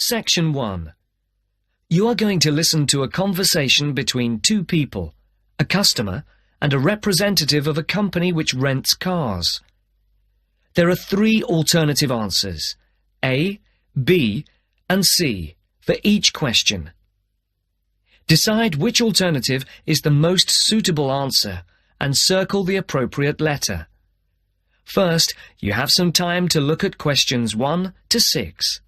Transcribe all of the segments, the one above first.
Section 1. You are going to listen to a conversation between two people, a customer and a representative of a company which rents cars. There are three alternative answers, A, B and C, for each question. Decide which alternative is the most suitable answer and circle the appropriate letter. First, you have some time to look at questions 1 to 6.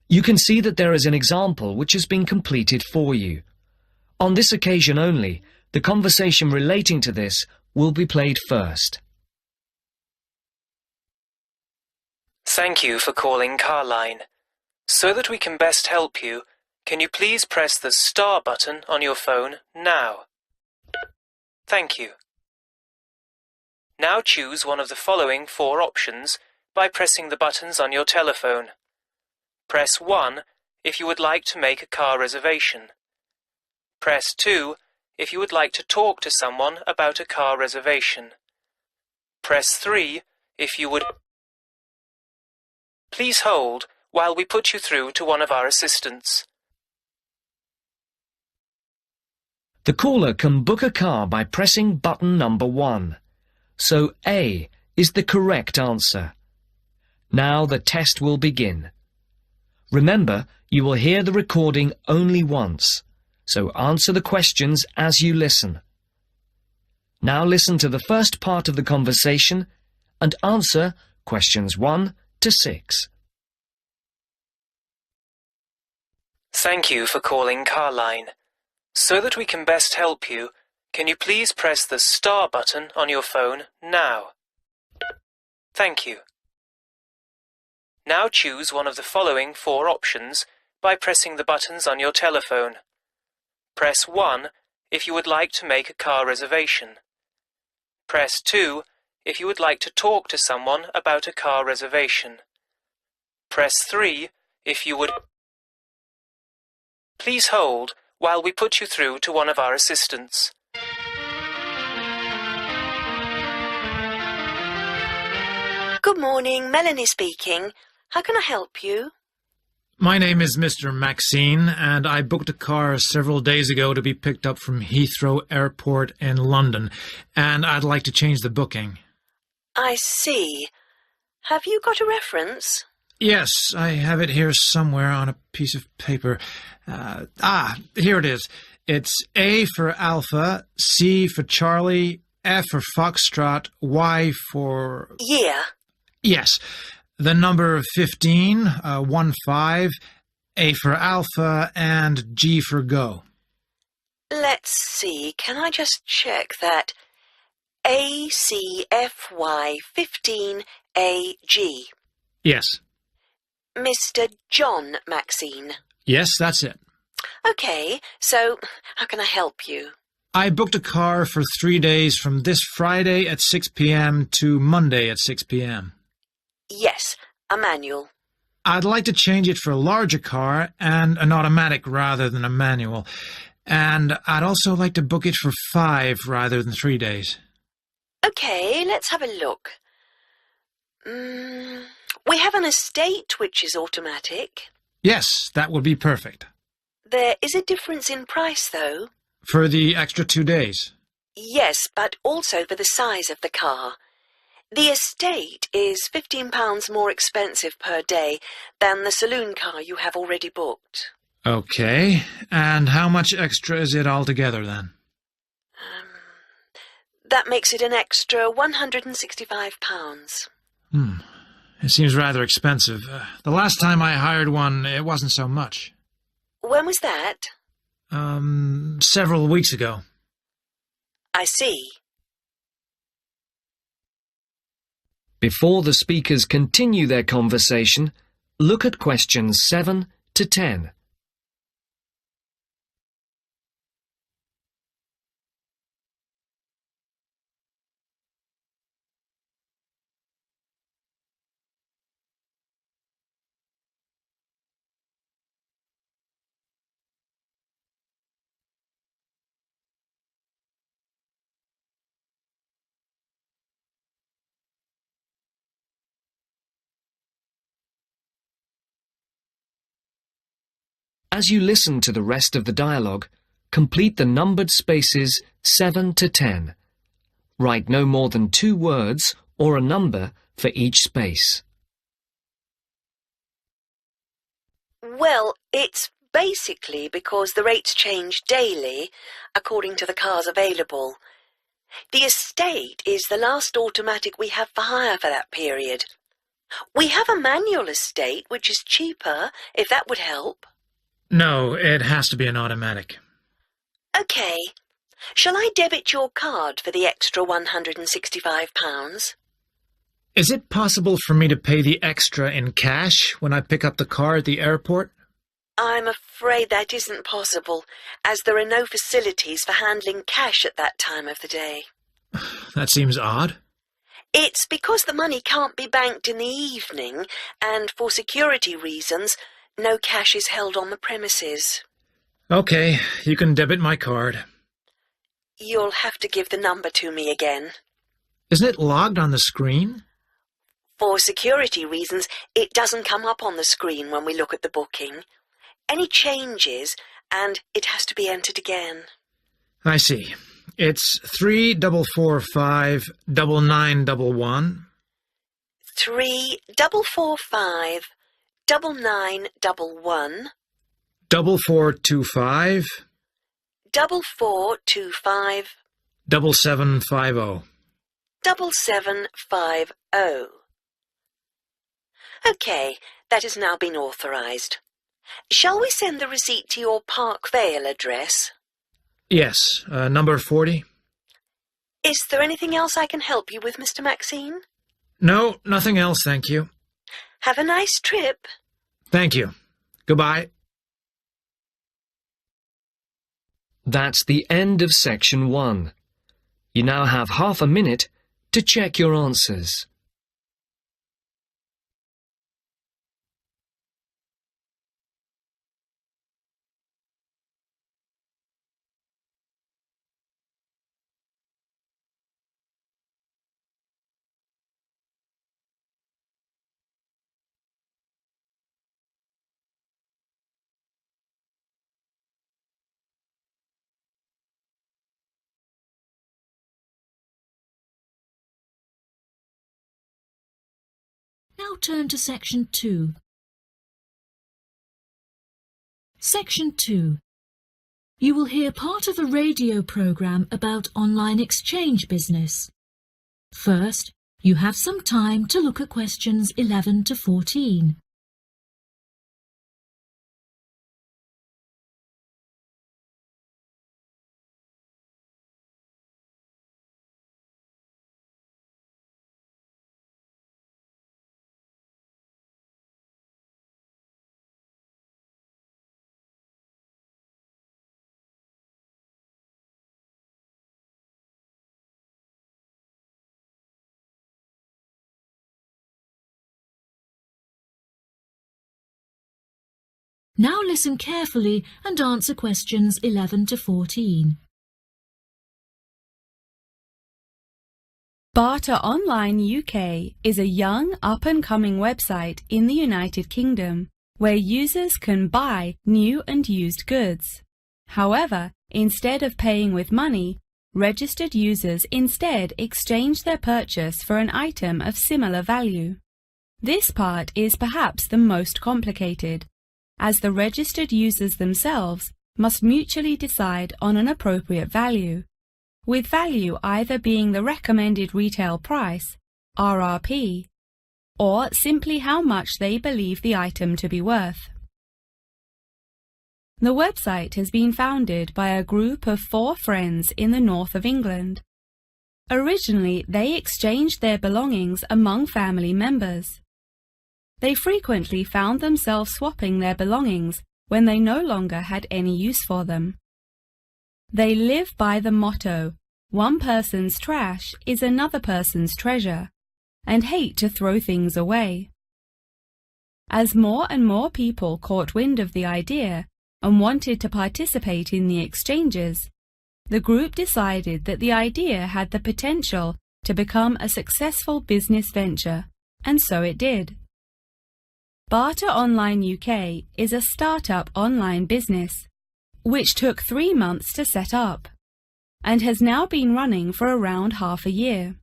You can see that there is an example which has been completed for you. On this occasion only, the conversation relating to this will be played first. Thank you for calling Carline. So that we can best help you, can you please press the star button on your phone now? Thank you. Now choose one of the following 4 options by pressing the buttons on your telephone. Press 1 if you would like to make a car reservation. Press 2 if you would like to talk to someone about a car reservation. Press 3 if you would... Please hold while we put you through to one of our assistants. The caller can book a car by pressing button number 1. So A is the correct answer. Now the test will begin. Remember, you will hear the recording only once, so answer the questions as you listen. Now listen to the first part of the conversation and answer questions 1 to 6. Thank you for calling Carline. So that we can best help you, can you please press the star button on your phone now? Thank you. Now choose one of the following 4 options by pressing the buttons on your telephone. Press 1 if you would like to make a car reservation. Press 2 if you would like to talk to someone about a car reservation. Press 3 if you would... Please hold while we put you through to one of our assistants. Good morning, Melanie speaking. How can I help you? My name is Mr. Maxine, and I booked a car several days ago to be picked up from Heathrow Airport in London, and I'd like to change the booking. I see. Have you got a reference? Yes, I have it here somewhere on a piece of paper. Here it is. It's A for Alpha, C for Charlie, F for Foxtrot, Y for... Yeah. Yes. The number 15, 15, A for Alpha, and G for Go. Let's see. Can I just check that? ACFY15AG. Yes. Mr. John Maxine. Yes, that's it. Okay, so how can I help you? I booked a car for 3 days from this Friday at 6 p.m. to Monday at 6 p.m. Yes, a manual. I'd like to change it for a larger car and an automatic rather than a manual. And I'd also like to book it for 5 rather than 3 days. Okay, let's have a look. We have an estate which is automatic. Yes, that would be perfect. There is a difference in price, though. For the extra 2 days? Yes, but also for the size of the car. The estate is £15 more expensive per day than the saloon car you have already booked. Okay, and how much extra is it altogether then? That makes it an extra £165. It seems rather expensive. The last time I hired one, it wasn't so much. When was that? Several weeks ago. I see. Before the speakers continue their conversation, look at questions 7 to 10. As you listen to the rest of the dialogue, complete the numbered spaces 7 to 10. Write no more than 2 words or a number for each space. Well, it's basically because the rates change daily according to the cars available. The estate is the last automatic we have for hire for that period. We have a manual estate, which is cheaper, if that would help. No, it has to be an automatic. OK. Shall I debit your card for the extra £165? Is it possible for me to pay the extra in cash when I pick up the car at the airport? I'm afraid that isn't possible, as there are no facilities for handling cash at that time of the day. That seems odd. It's because the money can't be banked in the evening, and for security reasons, no cash is held on the premises. Okay, you can debit my card. You'll have to give the number to me again. Isn't it logged on the screen? For security reasons, it doesn't come up on the screen when we look at the booking. Any changes, and it has to be entered again. I see. It's 3445 9911. 3445 9911. 4425 4425 7750. 7750. OK, that has now been authorised. Shall we send the receipt to your Park Vale address? Yes, number 40. Is there anything else I can help you with, Mr. Maxine? No, nothing else, thank you. Have a nice trip. Thank you. Goodbye. That's the end of section 1. You now have half a minute to check your answers. Now turn to Section 2. Section 2. You will hear part of a radio programme about online exchange business. First, you have some time to look at questions 11 to 14. Now listen carefully and answer questions 11 to 14. Barter Online UK is a young, up-and-coming website in the United Kingdom where users can buy new and used goods. However, instead of paying with money, registered users instead exchange their purchase for an item of similar value. This part is perhaps the most complicated, as the registered users themselves must mutually decide on an appropriate value, with value either being the recommended retail price, RRP, or simply how much they believe the item to be worth. The website has been founded by a group of 4 friends in the north of England. Originally, they exchanged their belongings among family members. they frequently found themselves swapping their belongings when they no longer had any use for them. They live by the motto, "One person's trash is another person's treasure," and hate to throw things away. As more and more people caught wind of the idea and wanted to participate in the exchanges, the group decided that the idea had the potential to become a successful business venture, and so it did. Barter Online UK is a startup online business, which took 3 months to set up, and has now been running for around half a year.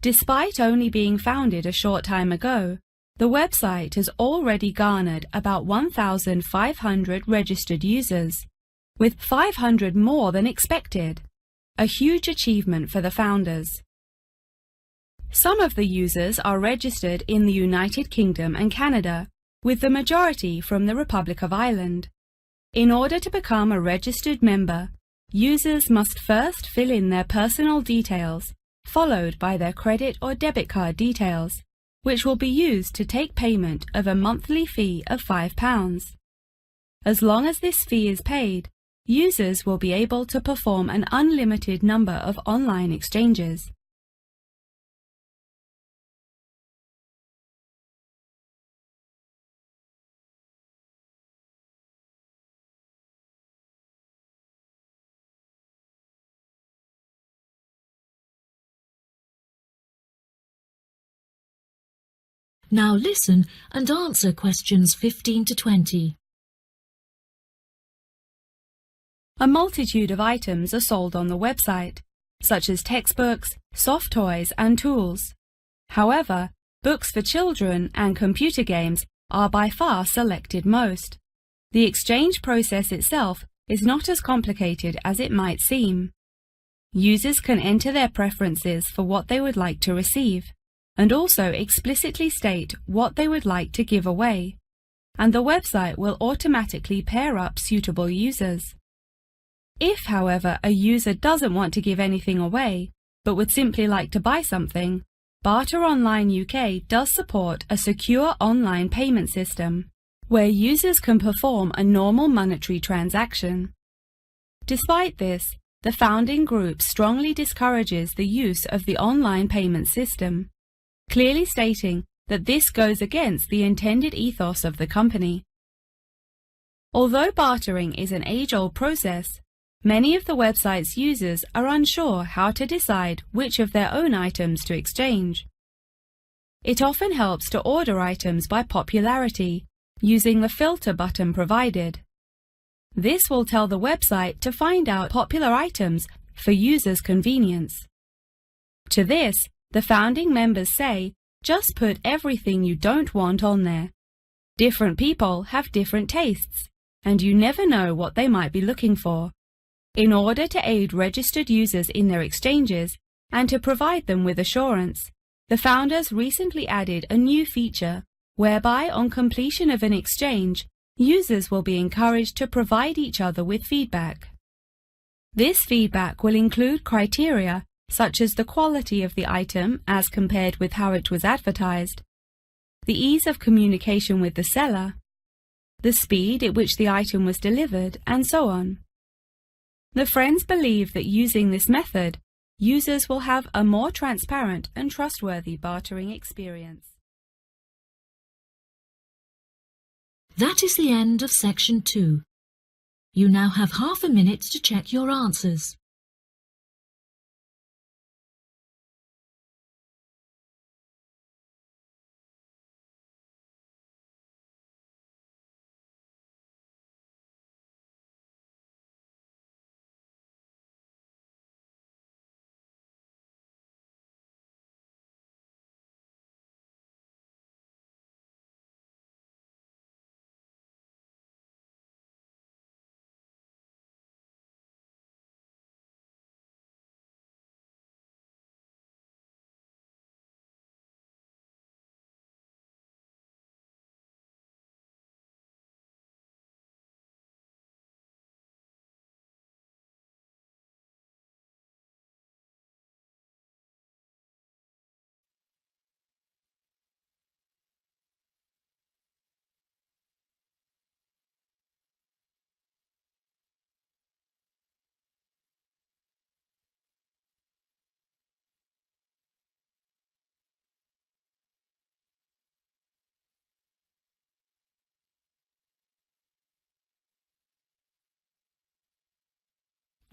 Despite only being founded a short time ago, the website has already garnered about 1,500 registered users, with 500 more than expected, a huge achievement for the founders. Some of the users are registered in the United Kingdom and Canada, with the majority from the Republic of Ireland. In order to become a registered member, users must first fill in their personal details, followed by their credit or debit card details, which will be used to take payment of a monthly fee of £5. As long as this fee is paid, users will be able to perform an unlimited number of online exchanges. Now listen and answer questions 15 to 20. A multitude of items are sold on the website, such as textbooks, soft toys and tools. However, books for children and computer games are by far selected most. The exchange process itself is not as complicated as it might seem. Users can enter their preferences for what they would like to receive, and also explicitly state what they would like to give away, and the website will automatically pair up suitable users. If, however, a user doesn't want to give anything away, but would simply like to buy something, Barter Online UK does support a secure online payment system, where users can perform a normal monetary transaction. Despite this, the founding group strongly discourages the use of the online payment system, clearly stating that this goes against the intended ethos of the company. Although bartering is an age-old process, many of the website's users are unsure how to decide which of their own items to exchange. It often helps to order items by popularity, using the filter button provided. This will tell the website to find out popular items for users' convenience. To this, the founding members say, just put everything you don't want on there. Different people have different tastes, and you never know what they might be looking for. In order to aid registered users in their exchanges and to provide them with assurance, the founders recently added a new feature whereby on completion of an exchange, users will be encouraged to provide each other with feedback. This feedback will include criteria such as the quality of the item as compared with how it was advertised, the ease of communication with the seller, the speed at which the item was delivered, and so on. The friends believe that using this method, users will have a more transparent and trustworthy bartering experience. That is the end of section 2. You now have half a minute to check your answers.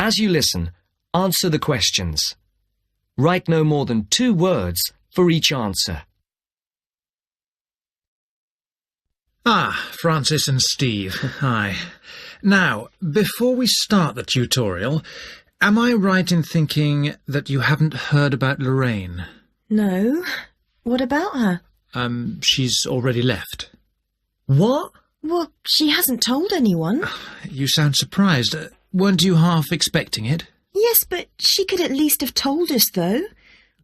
As you listen, answer the questions. Write no more than 2 words for each answer. Ah, Francis and Steve, hi. Now, before we start the tutorial, am I right in thinking that you haven't heard about Lorraine? No. What about her? She's already left. What? Well, she hasn't told anyone. You sound surprised. Weren't you half expecting it? Yes, but she could at least have told us, though.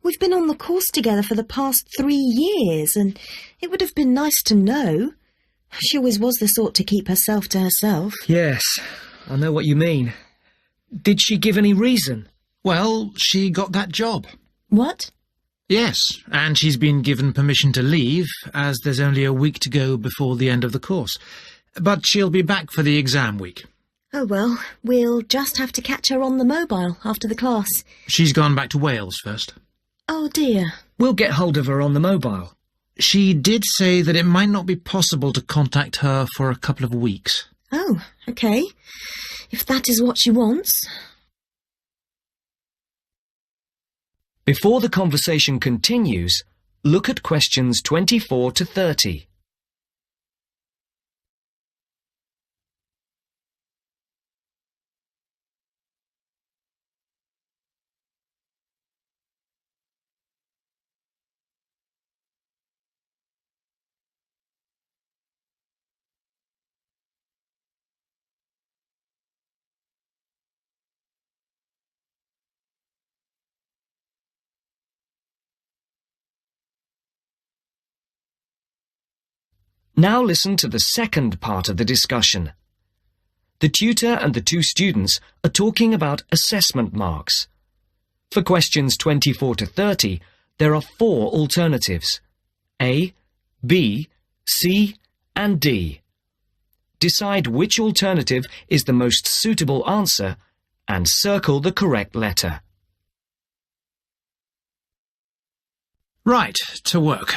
We've been on the course together for the past 3 years, and it would have been nice to know. She always was the sort to keep herself to herself. Yes, I know what you mean. Did she give any reason? Well, she got that job. What? Yes, and she's been given permission to leave, as there's only a week to go before the end of the course. But she'll be back for the exam week. Oh, well, we'll just have to catch her on the mobile after the class. She's gone back to Wales first. Oh, dear. We'll get hold of her on the mobile. She did say that it might not be possible to contact her for a couple of weeks. Oh, OK. If that is what she wants. Before the conversation continues, look at questions 24 to 30. Now listen to the second part of the discussion. The tutor and the 2 students are talking about assessment marks. For questions 24 to 30, there are 4 alternatives: A, B, C, and D. Decide which alternative is the most suitable answer and circle the correct letter. Right, to work.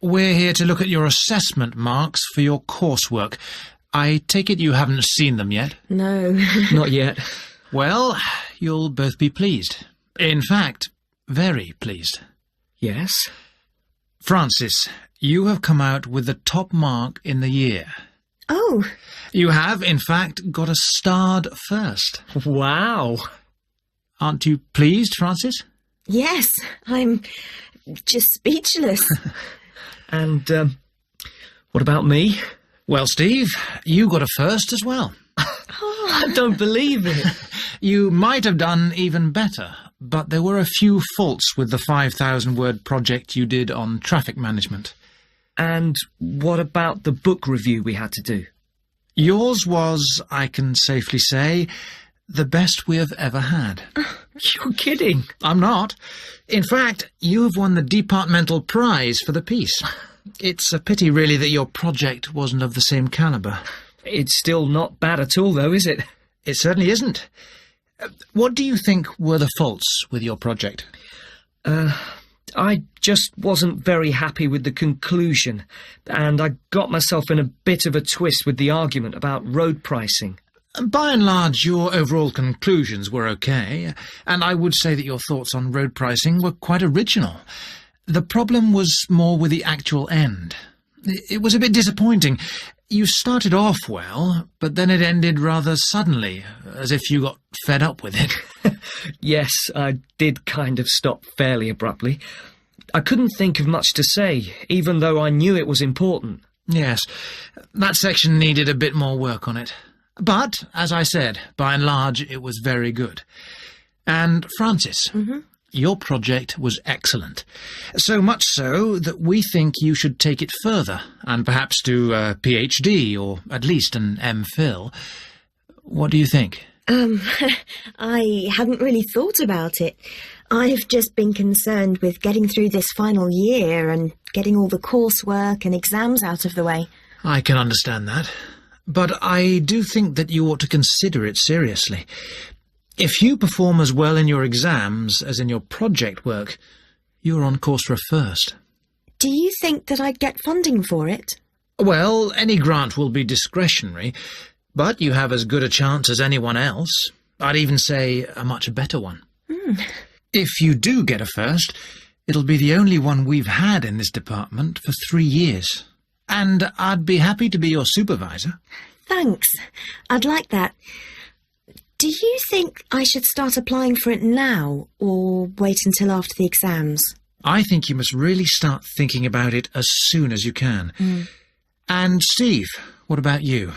We're here to look at your assessment marks for your coursework. I take it you haven't seen them yet? No. Not yet. Well, you'll both be pleased. In fact, very pleased. Yes? Francis, you have come out with the top mark in the year. Oh. You have, in fact, got a starred first. Wow! Aren't you pleased, Francis? Yes, I'm just speechless. And, what about me? Well, Steve, you got a first as well. I don't believe it. You might have done even better, but there were a few faults with the 5,000-word project you did on traffic management. And what about the book review we had to do? Yours was, I can safely say, the best we have ever had. You're kidding. I'm not. In fact, you've won the departmental prize for the piece. It's a pity, really, that your project wasn't of the same calibre. It's still not bad at all, though, is it? It certainly isn't. What do you think were the faults with your project? I just wasn't very happy with the conclusion, and I got myself in a bit of a twist with the argument about road pricing. By and large, your overall conclusions were okay, and I would say that your thoughts on road pricing were quite original. The problem was more with the actual end. It was a bit disappointing. You started off well, but then it ended rather suddenly, as if you got fed up with it. Yes, I did kind of stop fairly abruptly. I couldn't think of much to say, even though I knew it was important. Yes, that section needed a bit more work on it. But, as I said, by and large, it was very good. And, Francis, your project was excellent. So much so that we think you should take it further, and perhaps do a PhD, or at least an MPhil. What do you think? I hadn't really thought about it. I've just been concerned with getting through this final year and getting all the coursework and exams out of the way. I can understand that. But I do think that you ought to consider it seriously. If you perform as well in your exams as in your project work, you're on course for a first. Do you think that I'd get funding for it? Well, any grant will be discretionary, but you have as good a chance as anyone else. I'd even say a much better one. If you do get a first, it'll be the only one we've had in this department for 3 years. And I'd be happy to be your supervisor. Thanks. I'd like that. Do you think I should start applying for it now or wait until after the exams? I think you must really start thinking about it as soon as you can. And Steve, what about you?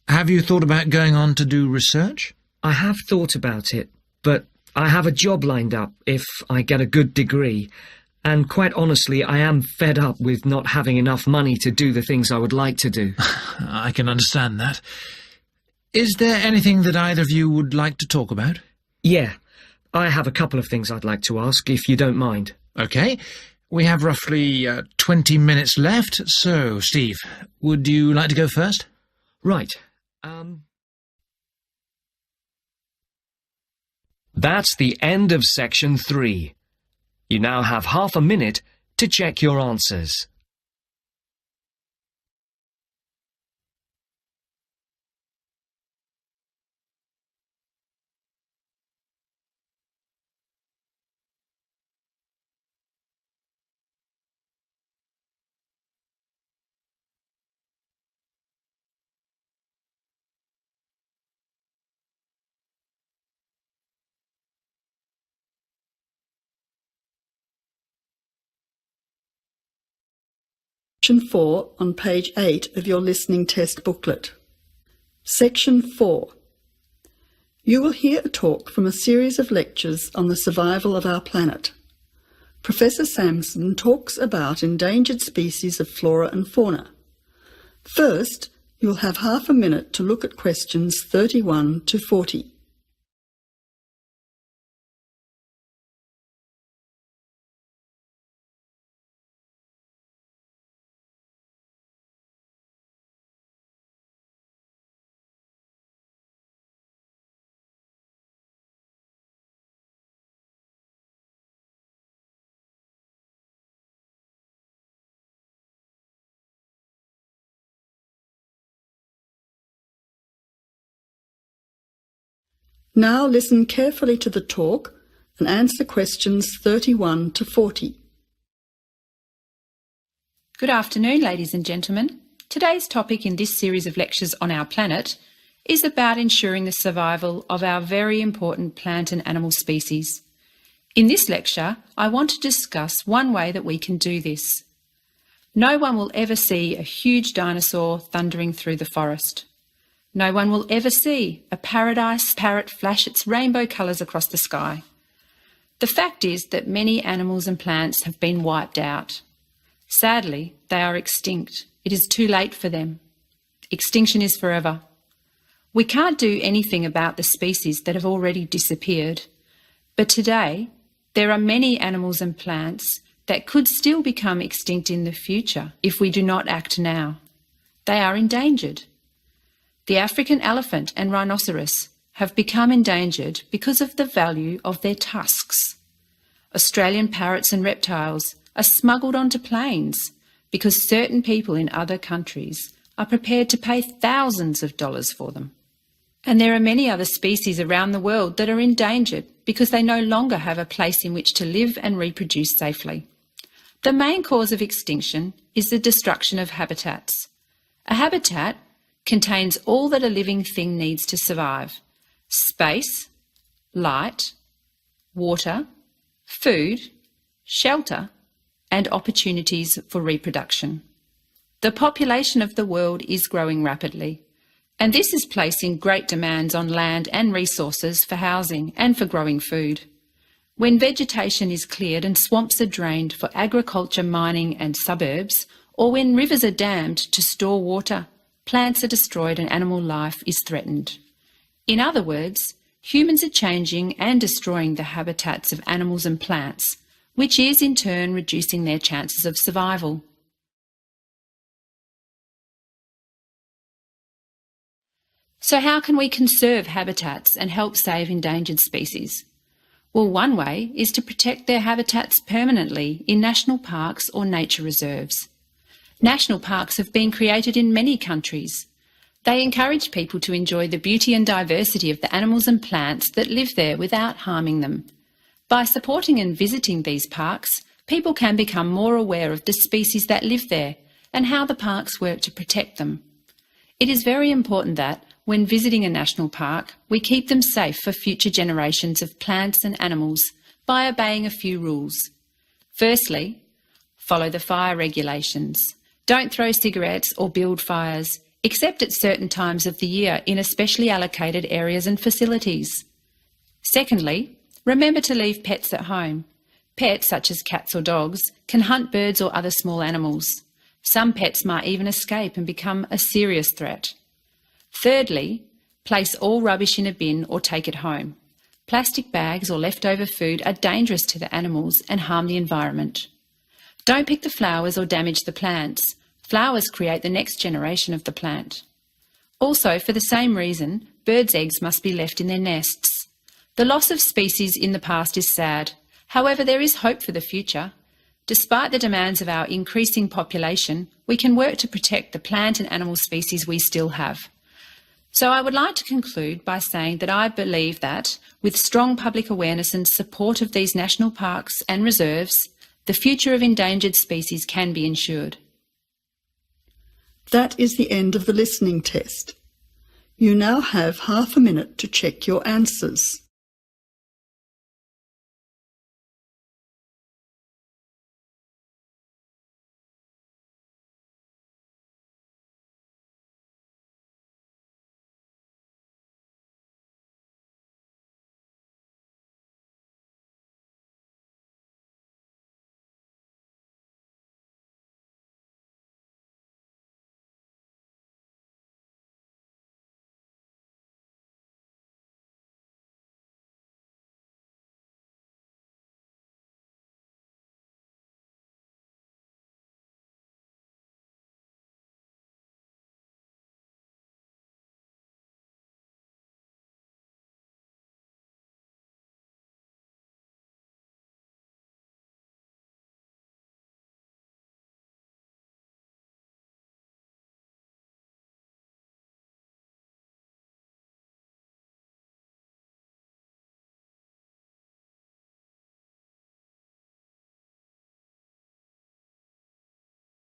Have you thought about going on to do research? I have thought about it, but I have a job lined up if I get a good degree. And quite honestly, I am fed up with not having enough money to do the things I would like to do. I can understand that. Is there anything that either of you would like to talk about? Yeah, I have a couple of things I'd like to ask, if you don't mind. OK. We have roughly 20 minutes left, so, Steve, would you like to go first? Right. That's the end of section 3. You now have half a minute to check your answers. Section 4 on page 8 of your listening test booklet. Section 4. You will hear a talk from a series of lectures on the survival of our planet. Professor Samson talks about endangered species of flora and fauna. First, you'll have half a minute to look at questions 31 to 40. Now listen carefully to the talk and answer questions 31 to 40. Good afternoon, ladies and gentlemen. Today's topic in this series of lectures on our planet is about ensuring the survival of our very important plant and animal species. In this lecture, I want to discuss one way that we can do this. No one will ever see a huge dinosaur thundering through the forest. No one will ever see a paradise parrot flash its rainbow colours across the sky. The fact is that many animals and plants have been wiped out. Sadly, they are extinct. It is too late for them. Extinction is forever. We can't do anything about the species that have already disappeared. But today, there are many animals and plants that could still become extinct in the future if we do not act now. They are endangered. The African elephant and rhinoceros have become endangered because of the value of their tusks. Australian parrots and reptiles are smuggled onto planes because certain people in other countries are prepared to pay thousands of dollars for them. And there are many other species around the world that are endangered because they no longer have a place in which to live and reproduce safely. The main cause of extinction is the destruction of habitats. A habitat contains all that a living thing needs to survive: space, light, water, food, shelter, and opportunities for reproduction. The population of the world is growing rapidly, and this is placing great demands on land and resources for housing and for growing food. When vegetation is cleared and swamps are drained for agriculture, mining and suburbs, or when rivers are dammed to store water, plants are destroyed and animal life is threatened. In other words, humans are changing and destroying the habitats of animals and plants, which is in turn reducing their chances of survival. So how can we conserve habitats and help save endangered species? Well, one way is to protect their habitats permanently in national parks or nature reserves. National parks have been created in many countries. They encourage people to enjoy the beauty and diversity of the animals and plants that live there without harming them. By supporting and visiting these parks, people can become more aware of the species that live there and how the parks work to protect them. It is very important that, when visiting a national park, we keep them safe for future generations of plants and animals by obeying a few rules. Firstly, follow the fire regulations. Don't throw cigarettes or build fires, except at certain times of the year in especially allocated areas and facilities. Secondly, remember to leave pets at home. Pets, such as cats or dogs, can hunt birds or other small animals. Some pets might even escape and become a serious threat. Thirdly, place all rubbish in a bin or take it home. Plastic bags or leftover food are dangerous to the animals and harm the environment. Don't pick the flowers or damage the plants. Flowers create the next generation of the plant. Also, for the same reason, birds' eggs must be left in their nests. The loss of species in the past is sad. However, there is hope for the future. Despite the demands of our increasing population, we can work to protect the plant and animal species we still have. So I would like to conclude by saying that I believe that, with strong public awareness and support of these national parks and reserves, the future of endangered species can be ensured. That is the end of the listening test. You now have half a minute to check your answers.